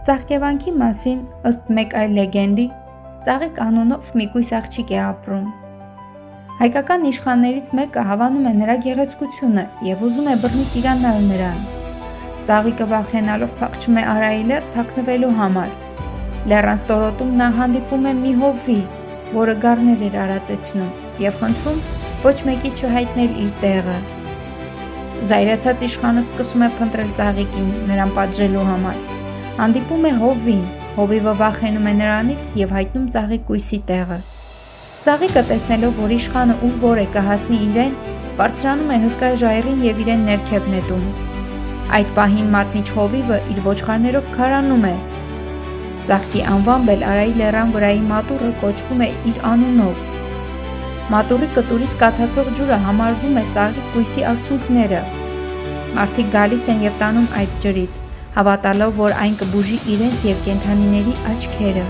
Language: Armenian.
Ծաղկևանքի մասին ըստ մեկ այլ լեգենդի Ծաղիկ անունով մի կույս աղջիկ է ապրում։ Հայկական իշխաններից մեկը հավանում է նրա գեղեցկությունը և ուզում է բռնի տիրանալ նրան։ Ծաղիկը վախենալով փախչում է Արայի լեռ թաքնվելու համար։ Լեռան ստորոտում նա հանդիպում է մի հովվի, որը գառներ էր արածեցնում, և խնդրում ոչ մեկի չհայտնել իր տեղը։ Զայրացած իշխանը սկսում է փնտրել ծաղիկին նրան պատժելու համար։ Հանդիպում է հովվին, հովիվը վախենում է նրանից և հայտնում ծաղիկ կույսի տեղը։ Ծաղիկը տեսնելով, որ իշխանը ուր որ է կհասնի իրեն, բարձրանում է հսկա ժայռին և իրեն ներքև նետում։ Այդ պահին մատնիչ հովիվը իր ոչխարներով քարանում է։ Ծաղկի անվամբ էլ Արայի լեռան վրայի մատուռը կոչվում է իր անունով։ Մատուռի կտուրից կաթացող ջուրը համարվում է ծաղիկ կույսի արցունքները։ Մարդիկ գալիս են և տանում այդ ջրից, հավատալով, որ այն կբուժի իրենց և կենդանիների աչքերը։